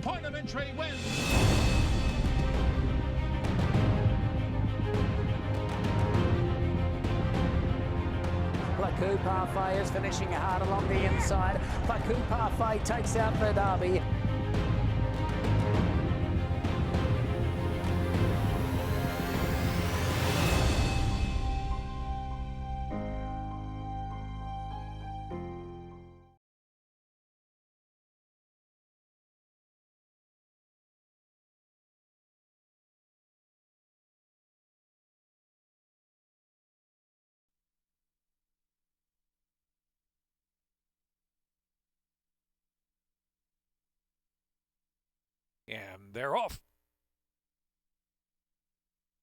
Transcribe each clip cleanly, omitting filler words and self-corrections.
Point of entry wins. Plaku Parfait is finishing hard along the inside. Plaku Parfait takes out the Derby. And they're off.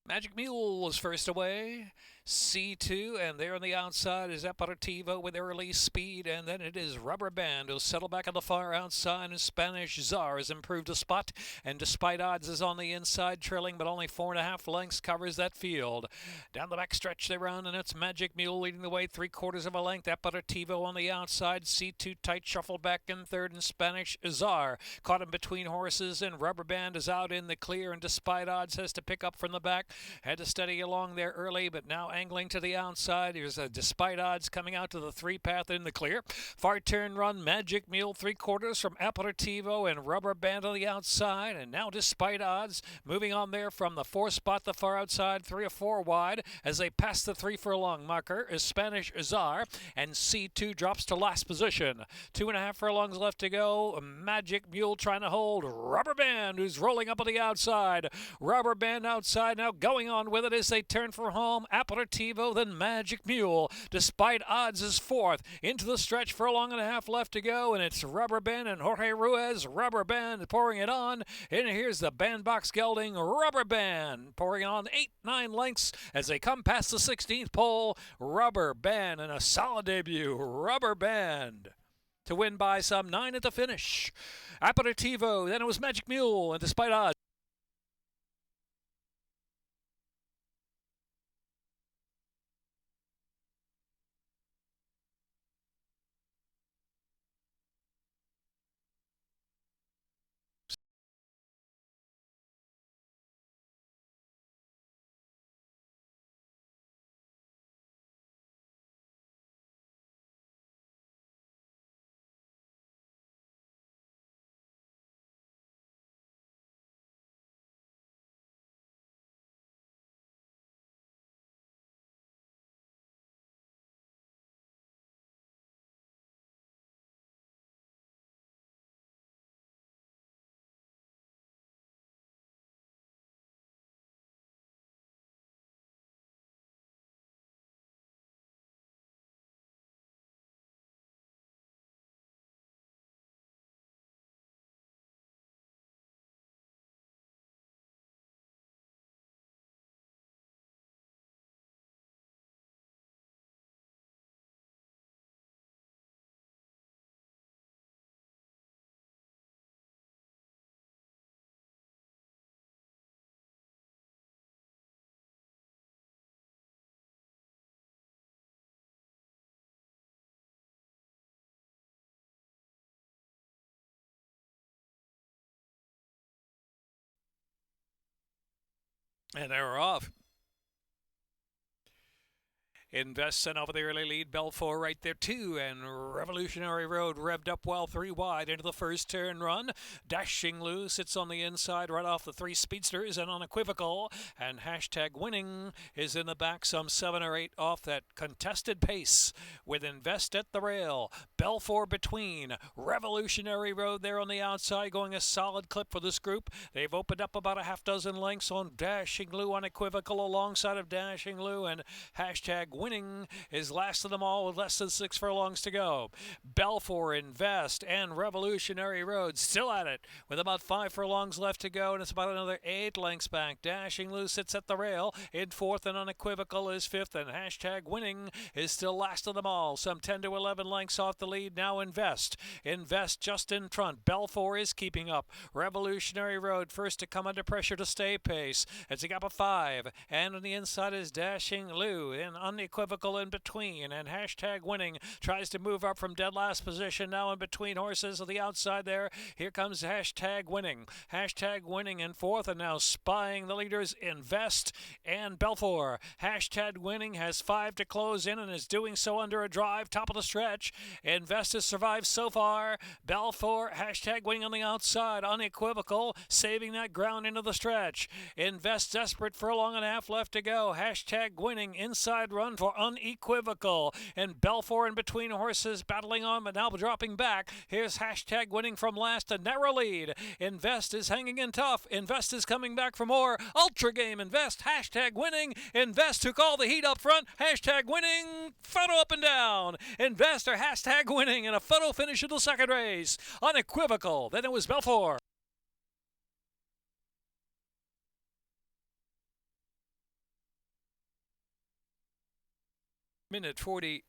Magic Mule was first away. C2, and there on the outside is Aperitivo with early speed, and then it is Rubber Band who'll settle back on the far outside, and Spanish Czar has improved a spot, and despite odds is on the inside, trailing, but only 4.5 lengths covers that field. Down the back stretch they run, and it's Magic Mule leading the way 3/4 of a length. Aperitivo on the outside, C2 tight shuffled back in third, and Spanish Czar caught him between horses, and Rubber Band is out in the clear, and despite odds has to pick up from the back. Had to steady along there early, but now angling to the outside. Here's a despite odds coming out to the 3-path in the clear. Far turn run, Magic Mule 3/4 from Aperitivo and Rubber Band on the outside. And now despite odds, moving on there from the 4 spot, the far outside, 3 or 4 wide. As they pass the 3 furlong marker is Spanish Czar, and C2 drops to last position. 2.5 furlongs left to go. Magic Mule trying to hold Rubber Band, who's rolling up on the outside. Rubber Band outside now going on with it as they turn for home. Aperitivo, then Magic Mule. Despite odds is fourth. Into the stretch, furlong and a half left to go, and it's Rubber Band and Jorge Ruiz. Rubber Band pouring it on, and here's the bandbox gelding Rubber Band pouring on 8-9 lengths as they come past the 16th pole. Rubber Band and a solid debut. Rubber Band to win by some 9 at the finish. Aperitivo, then it was Magic Mule, and despite odds. And they're off. Invest sent over the early lead. Belfour right there too, and Revolutionary Road revved up well 3 wide into the first turn run. Dashing Lou sits on the inside right off the 3 speedsters and Unequivocal, and Hashtag Winning is in the back some 7 or 8 off that contested pace with Invest at the rail. Belfour between. Revolutionary Road there on the outside going a solid clip for this group. They've opened up about a half dozen lengths on Dashing Lou, Unequivocal alongside of Dashing Lou, and Hashtag Winning is last of them all with less than 6 furlongs to go. Belfour, Invest, and Revolutionary Road still at it with about 5 furlongs left to go, and it's about another 8 lengths back. Dashing Lou sits at the rail in 4th, and Unequivocal is 5th, and Hashtag Winning is still last of them all. Some 10 to 11 lengths off the lead. Now Invest. Invest just in front. Belfour is keeping up. Revolutionary Road first to come under pressure to stay pace. It's a gap of 5, and on the inside is Dashing Lou. And Unequivocal Unequivocal in between, and Hashtag Winning tries to move up from dead last position now in between horses on the outside there. Here comes Hashtag Winning. Hashtag Winning in fourth, and now spying the leaders Invest and Belfour. Hashtag Winning has 5 to close in and is doing so under a drive, top of the stretch. Invest has survived so far. Belfour, Hashtag Winning on the outside, Unequivocal, saving that ground into the stretch. Invest desperate for a long and a half left to go. Hashtag Winning, inside run for Unequivocal. And Belfour in between horses battling on, but now dropping back. Here's Hashtag Winning from last, a narrow lead. Invest is hanging in tough. Invest is coming back for more. Ultra Game Invest, Hashtag Winning. Invest took all the heat up front. Hashtag Winning, photo up and down. Invest or Hashtag Winning in a photo finish of the second race. Unequivocal. Then it was Belfour. Minute 40.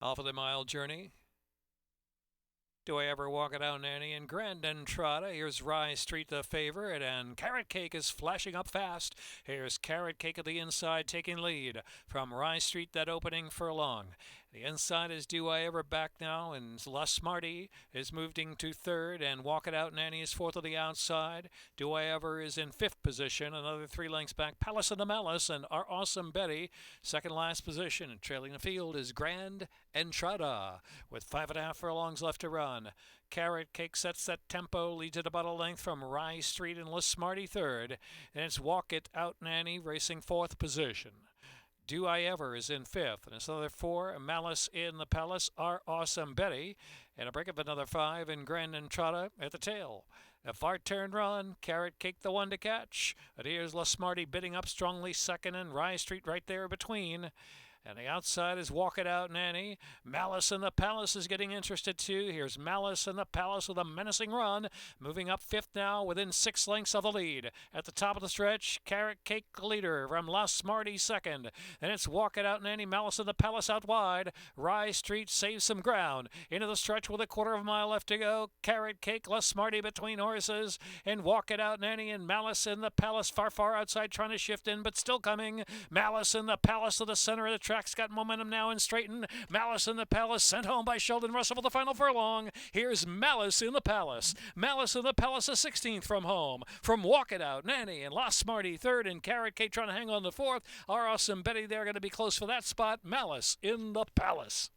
Off of the mile journey. Do I Ever Walk It Out, Nanny? And Grand Entrada. Here's Rye Street, the favorite, and Carrot Cake is flashing up fast. Here's Carrot Cake at the inside taking lead from Rye Street, that opening furlong. The inside is Do I Ever back now, and La Smarty is moving to third, and Walk It Out, Nanny is fourth of the outside. Do I Ever is in fifth position, another 3 lengths back. Palace of the Malice and Our Awesome Betty, second last position. And trailing the field is Grand Entrada with 5.5 furlongs left to run. Carrot Cake sets that tempo, leads it about a length from Rye Street and La Smarty third. And it's Walk It Out, Nanny racing fourth position. Do I Ever is in fifth, and it's another 4. Malice in the Palace, Our Awesome Betty, and a break of another 5 in Grand Entrada at the tail. A far turn run, Carrot Cake the one to catch. But here's La Smarty bidding up strongly second, and Rye Street right there between. And the outside is Walk It Out, Nanny. Malice in the Palace is getting interested too. Here's Malice in the Palace with a menacing run. Moving up fifth now within 6 lengths of the lead. At the top of the stretch, Carrot Cake leader from La Smarty second. Then it's Walk It Out, Nanny. Malice in the Palace out wide. Rye Street saves some ground. Into the stretch with a 1/4 mile left to go. Carrot Cake, La Smarty between horses. And Walk It Out, Nanny and Malice in the Palace far outside trying to shift in, but still coming. Malice in the Palace to the center of the track's got momentum now and straightened. Malice in the Palace sent home by Sheldon Russell for the final furlong. Here's Malice in the Palace. Malice in the Palace, a 16th from home. From Walk It Out, Nanny and La Smarty third, and Carrot Cake trying to hang on to fourth. Our Awesome Betty, they're going to be close for that spot. Malice in the Palace.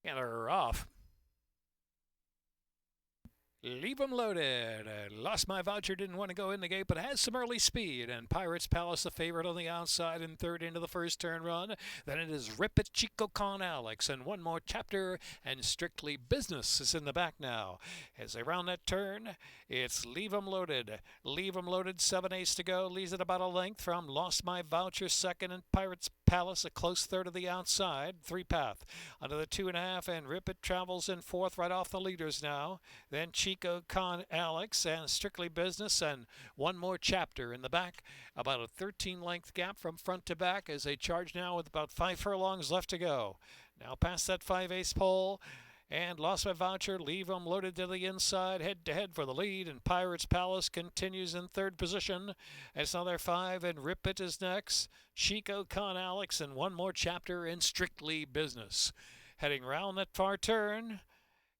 And are off. Leave 'em loaded. Lost My Voucher didn't want to go in the gate, but has some early speed. And Pirates Palace, the favorite on the outside, in third into the first turn run. Then it is Rip It, Chico Con Alex, and one more chapter. And Strictly Business is in the back now. As they round that turn, it's Leave 'em Loaded. Leave 'em Loaded, 7/8 to go. Leads it about a length from Lost My Voucher, second, and Pirates Palace, a close third of the outside. Three path under the 2.5, and Rip It travels in fourth right off the leaders now. Then Chico Con Alex and Strictly Business, and one more chapter in the back. About a 13-length gap from front to back as they charge now with about 5 furlongs left to go. Now past that 5/8 pole. And Lost My Voucher, Leave 'em Loaded to the inside, head-to-head for the lead. And Pirates Palace continues in third position. It's another 5, and Rip It is next. Chico Con Alex, and one more chapter in Strictly Business. Heading round that far turn.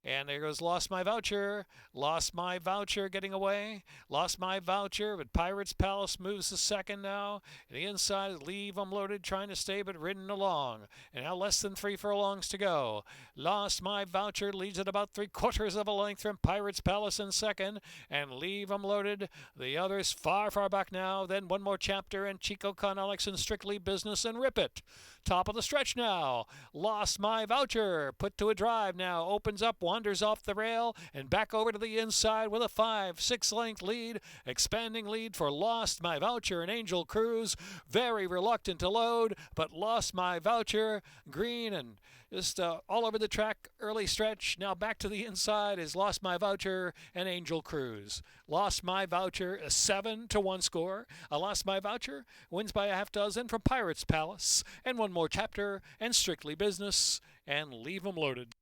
And there goes Lost My Voucher. Lost My Voucher getting away. Lost My Voucher, but Pirates Palace moves to second now. And the inside is Leave 'em Loaded, trying to stay but ridden along. And now less than 3 furlongs to go. Lost My Voucher leads at about 3/4 of a length from Pirates Palace in second. And Leave 'em Loaded. The others far, far back now. Then one more chapter, and Chico Con Alex and Strictly Business, and Rip It. Top of the stretch now. Lost My Voucher put to a drive now. Opens up, wanders off the rail, and back over to the inside with a 5-6 length lead. Expanding lead for Lost My Voucher and Angel Cruz. Very reluctant to load, but Lost My Voucher, green and just all over the track early stretch. Now back to the inside is Lost My Voucher and Angel Cruz. Lost My Voucher, a 7-1 score. Lost My Voucher wins by a half dozen from Pirates Palace. And one more chapter, and Strictly Business, and Leave 'em Loaded.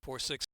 For 6.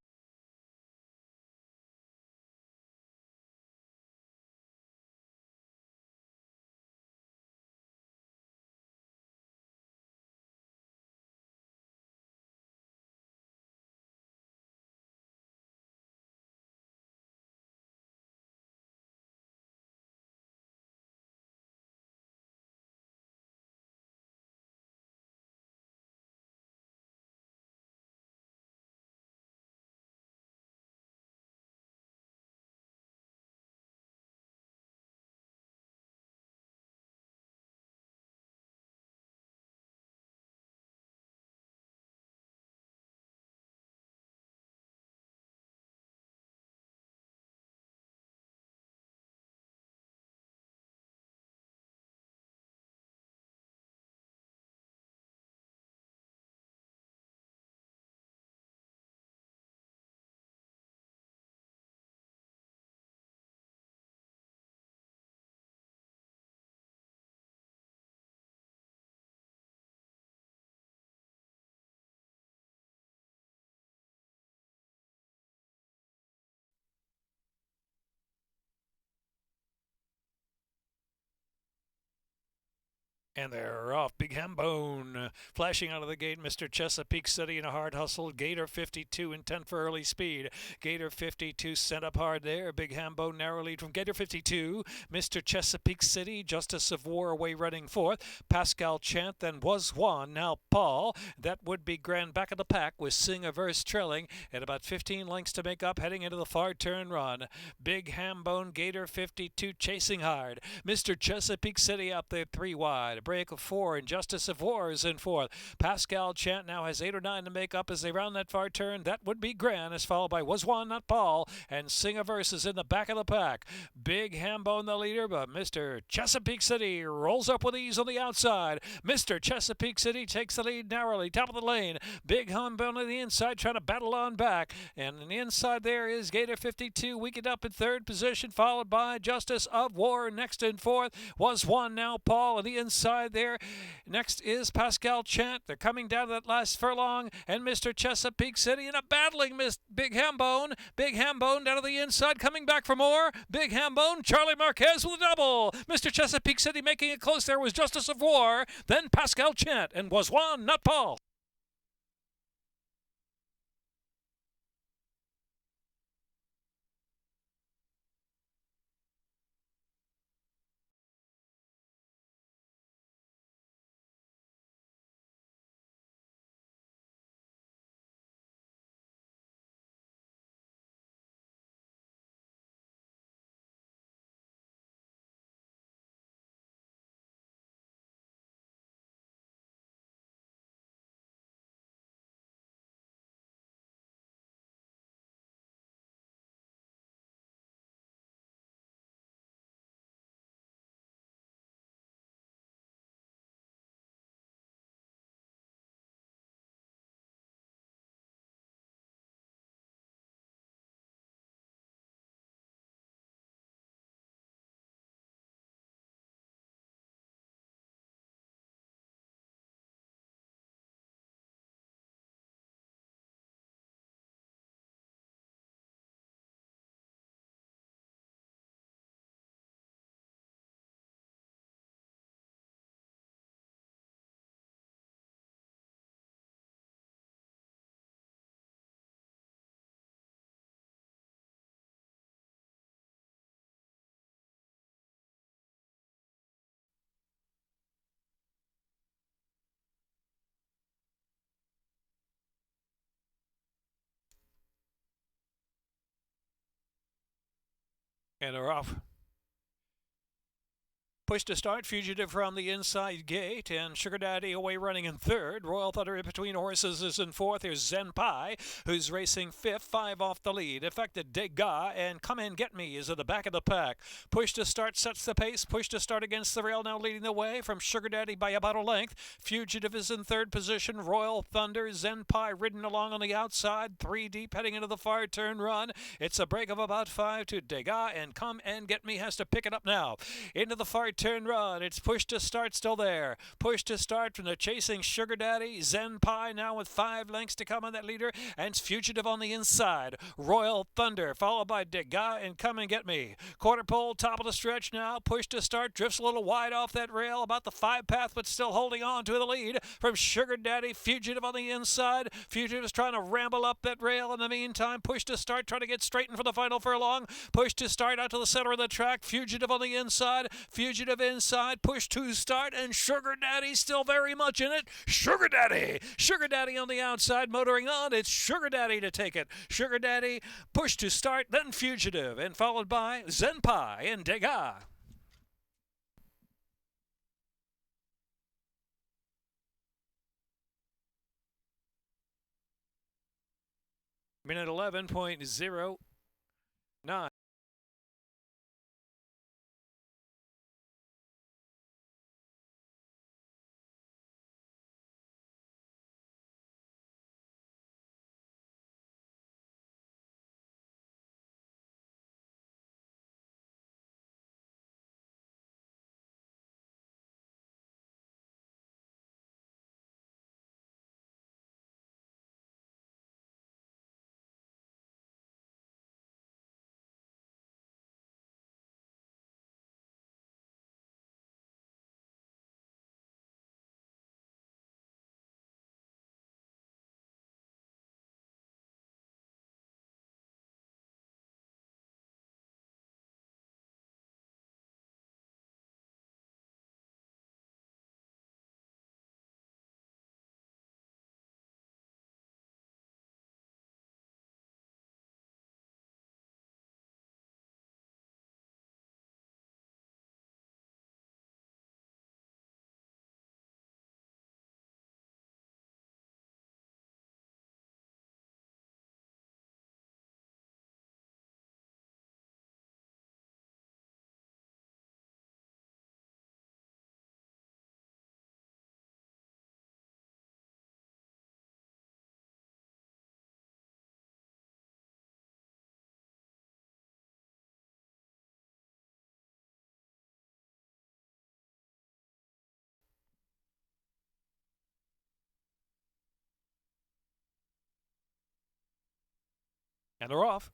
And they're off. Big Hambone flashing out of the gate. Mr. Chesapeake City in a hard hustle. Gator 52 intent for early speed. Gator 52 sent up hard there. Big Hambone narrow lead from Gator 52. Mr. Chesapeake City, Justice of War away running fourth. Pascal Chant, then Was Juan, now Paul. That would be grand back of the pack with Sing a Verse trailing at about 15 lengths to make up, heading into the far turn run. Big Hambone, Gator 52 chasing hard. Mr. Chesapeake City up there 3 wide. Break of 4, and Justice of War is in fourth. Pascal Chant now has 8 or 9 to make up as they round that far turn. That would be Gran, as followed by Was Juan, not Paul, and Sing a Verse is in the back of the pack. Big Hambone the leader, but Mr. Chesapeake City rolls up with ease on the outside. Mr. Chesapeake City takes the lead narrowly, top of the lane. Big Hambone on the inside trying to battle on back, and on the inside there is Gator 52 weakened up in third position, followed by Justice of War next in fourth. Was Juan, now Paul on the inside there. Next is Pascal Chant. They're coming down to that last furlong, and Mr. Chesapeake City in a battling Big Hambone. Big Hambone down to the inside, coming back for more. Big Hambone, Charlie Marquez with a double. Mr. Chesapeake City making it close there was Justice of War, then Pascal Chant, and Was Juan, not Paul. And are off. Push to start, Fugitive from the inside gate, and Sugar Daddy away running in third. Royal Thunder in between horses is in fourth. Here's Zen Pie, who's racing fifth, 5 off the lead. Affected Degas and Come and Get Me is at the back of the pack. Push to start sets the pace. Push to start against the rail, now leading the way from Sugar Daddy by about a length. Fugitive is in third position. Royal Thunder, Zen Pie ridden along on the outside, 3 deep heading into the far turn run. It's a break of about 5 to Degas, and Come and Get Me has to pick it up now. Into the far turn run. It's Push to Start still there. Push to Start from the chasing Sugar Daddy. Zen Pie now with 5 lengths to come on that leader. And it's Fugitive on the inside. Royal Thunder followed by Degas and Come and Get Me. Quarter pole, top of the stretch now. Push to Start drifts a little wide off that rail. About the 5 path, but still holding on to the lead from Sugar Daddy. Fugitive on the inside. Fugitive is trying to ramble up that rail. In the meantime, Push to Start trying to get straightened for the final furlong. Push to Start out to the center of the track. Fugitive on the inside. Fugitive inside, Push to Start, and Sugar Daddy still very much in it. Sugar Daddy on the outside, motoring on. It's Sugar Daddy to take it. Sugar Daddy, Push to Start, then Fugitive, and followed by Zen Pie and Degas. Minute 11.09. And they're off.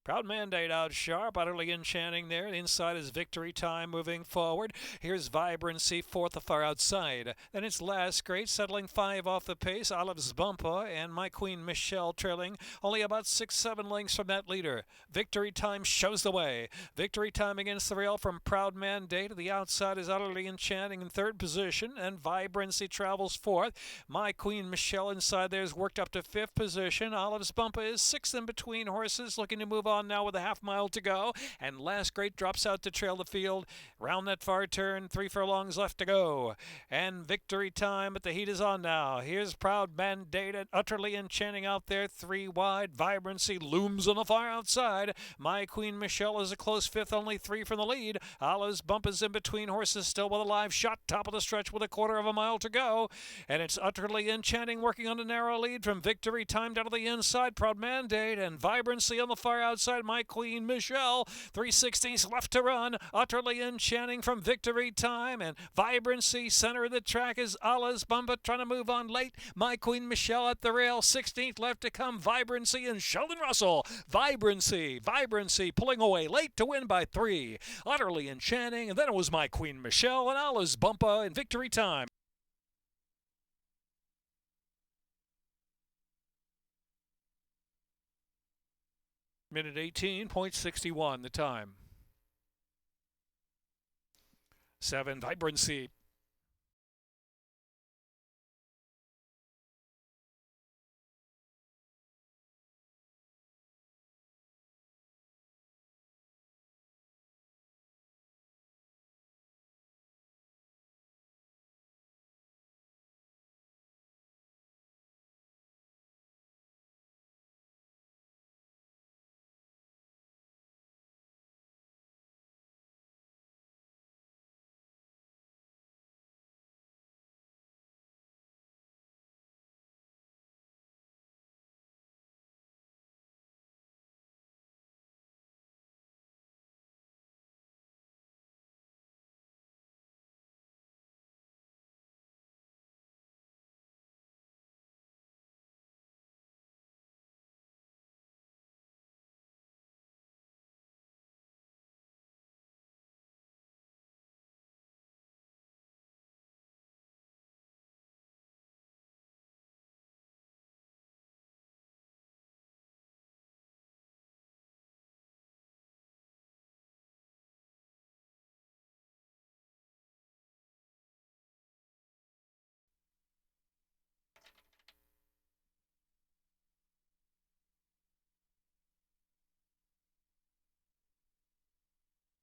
Proud Mandate out sharp, utterly enchanting there. Inside is Victory Time moving forward. Here's Vibrancy, fourth the far outside. Then it's Last Great, settling 5 off the pace. Olive's Bumper and My Queen Michelle trailing, only about 6-7 lengths from that leader. Victory Time shows the way. Victory Time against the rail from Proud Mandate. The outside is Utterly Enchanting in third position, and Vibrancy travels fourth. My Queen Michelle inside there is worked up to 5th position. Olive's Bumper is 6th in between horses, looking to move on now with a half mile to go, and Last Great drops out to trail the field round that far turn. 3 furlongs left to go, and Victory Time, but the heat is on now. Here's Proud Mandate and Utterly Enchanting out there, 3 wide. Vibrancy looms on the far outside. My Queen Michelle is a close 5th, only 3 from the lead. Olive's Bump is in between horses still with a live shot, top of the stretch with a quarter of a mile to go, and it's Utterly Enchanting working on a narrow lead from Victory Time down to the inside. Proud Mandate and Vibrancy on the far outside. My Queen Michelle, 3/16 left to run. Utterly Enchanting from Victory Time, and Vibrancy center of the track is Olive's Bumper trying to move on late. My Queen Michelle at the rail, 16th left to come. Vibrancy and Sheldon Russell. Vibrancy pulling away late to win by 3. Utterly Enchanting, and then it was My Queen Michelle and Olive's Bumper in Victory Time. Minute 18.61 the time. 7, Vibrancy.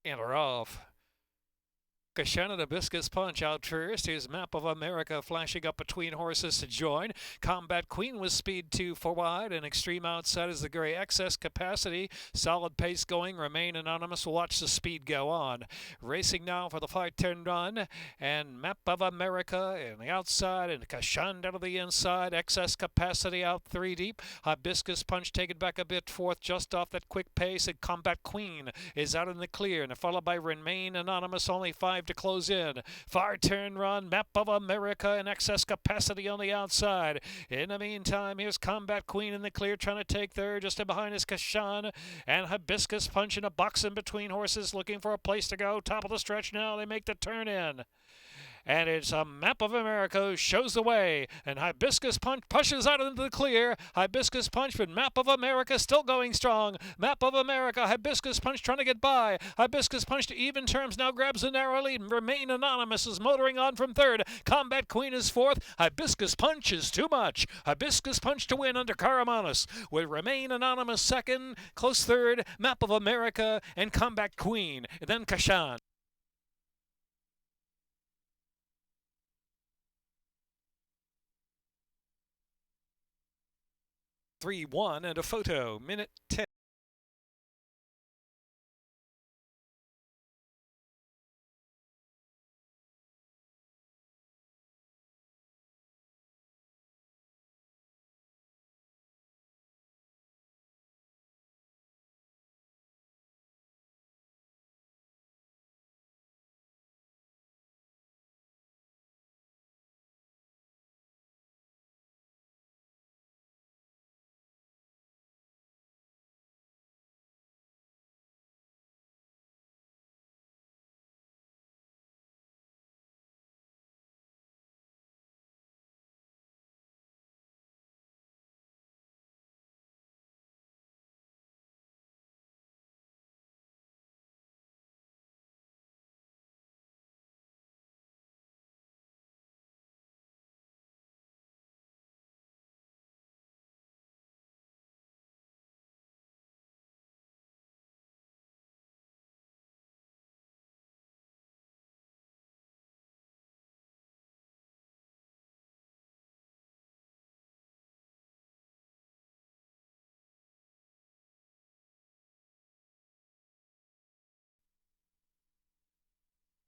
And we're off. Kashan Hibiscus Punch out first. Here's Map of America flashing up between horses to join. Combat Queen with speed 2 for wide, and extreme outside is the gray excess capacity. Solid pace going. Remain Anonymous. We'll watch the speed go on. Racing now for the 5-turn run, and Map of America in the outside, and Kashan down to the inside. Excess capacity out 3 deep. Hibiscus Punch taken back a bit fourth, just off that quick pace, and Combat Queen is out in the clear, and followed by Remain Anonymous, only 5 to close in. Far turn run, Map of America and excess capacity on the outside. In the meantime, here's Combat Queen in the clear, trying to take third. Just in behind is Kashan, and Hibiscus Punch in a box in between horses, looking for a place to go. Top of the stretch now, they make the turn in. And it's a Map of America who shows the way, and Hibiscus Punch pushes out into the clear. Hibiscus Punch, but Map of America still going strong. Map of America, Hibiscus Punch trying to get by. Hibiscus Punch to even terms now grabs a narrow lead, and Remain Anonymous is motoring on from third. Combat Queen is fourth. Hibiscus Punch is too much. Hibiscus Punch to win under Karamanos, with Remain Anonymous second, close third, Map of America, and Combat Queen, and then Kashan. 3-1 and a photo, minute 10.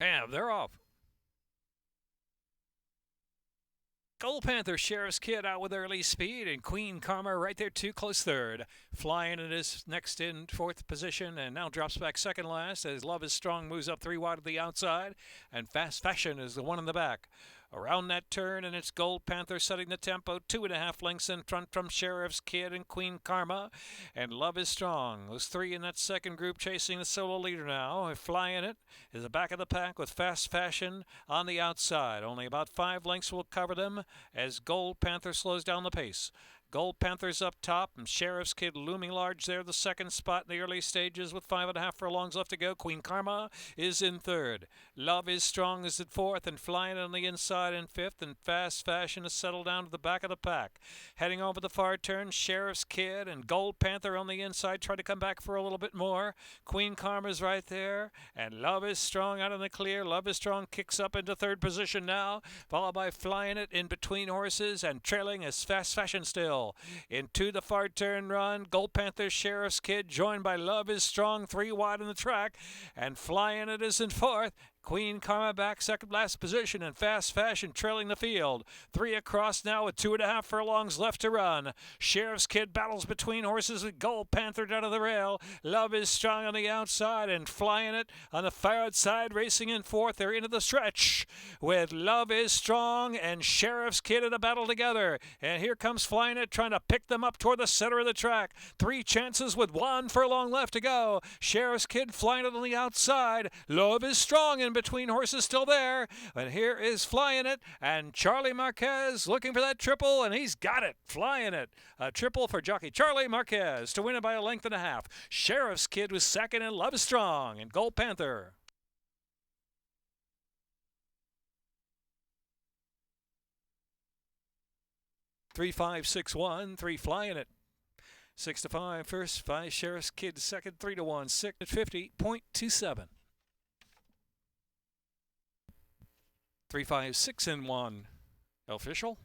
And they're off. Gold Panther, Sheriff's Kid out with early speed, and Queen Karma right there too, close third. Flying it is next in fourth position, and now drops back second last as Love is Strong moves up 3 wide to the outside, and Fast Fashion is the one in the back. Around that turn, and it's Gold Panther setting the tempo, 2.5 lengths in front from Sheriff's Kid and Queen Karma, and Love is Strong. Those 3 in that second group chasing the solo leader now. Flying it is the back of the pack with Fast Fashion on the outside. Only about 5 lengths will cover them as Gold Panther slows down the pace. Gold Panther's up top, and Sheriff's Kid looming large there, the second spot in the early stages with 5.5 furlongs left to go. Queen Karma is in third. Love is Strong is at fourth, and Flying on the inside in fifth, and Fast Fashion is settled down to the back of the pack. Heading over the far turn, Sheriff's Kid and Gold Panther on the inside try to come back for a little bit more. Queen Karma's right there, and Love is Strong out in the clear. Love is Strong kicks up into third position now, followed by Flying It in between horses, and trailing is Fast Fashion still. Into the far turn run, Gold Panther, Sheriff's Kid, joined by Love is Strong, 3 wide on the track, and Flying It is in fourth. Queen Karma back second last position, and Fast Fashion trailing the field. 3 across now with 2.5 furlongs left to run. Sheriff's Kid battles between horses with Gold Panther down to the rail. Love is Strong on the outside, and Flying It on the far outside, racing in fourth. They're into the stretch with Love is Strong and Sheriff's Kid in a battle together. And here comes Flying It trying to pick them up toward the center of the track. 3 chances with 1 furlong left to go. Sheriff's Kid Flying It on the outside. Love is Strong in between horses still there, and here is Flying It, and Charlie Marquez looking for that triple, and he's got it. Flying It, a triple for jockey Charlie Marquez to win it by a length and a half. Sheriff's Kid was second, and Love is Strong and Gold Panther. Three, 5, 6, 1, 3 Flying It. 6 to 5 first, 5 Sheriff's Kid second, 3 to 1, 6 at 50.27. 3, 5, 6 and 1. Official.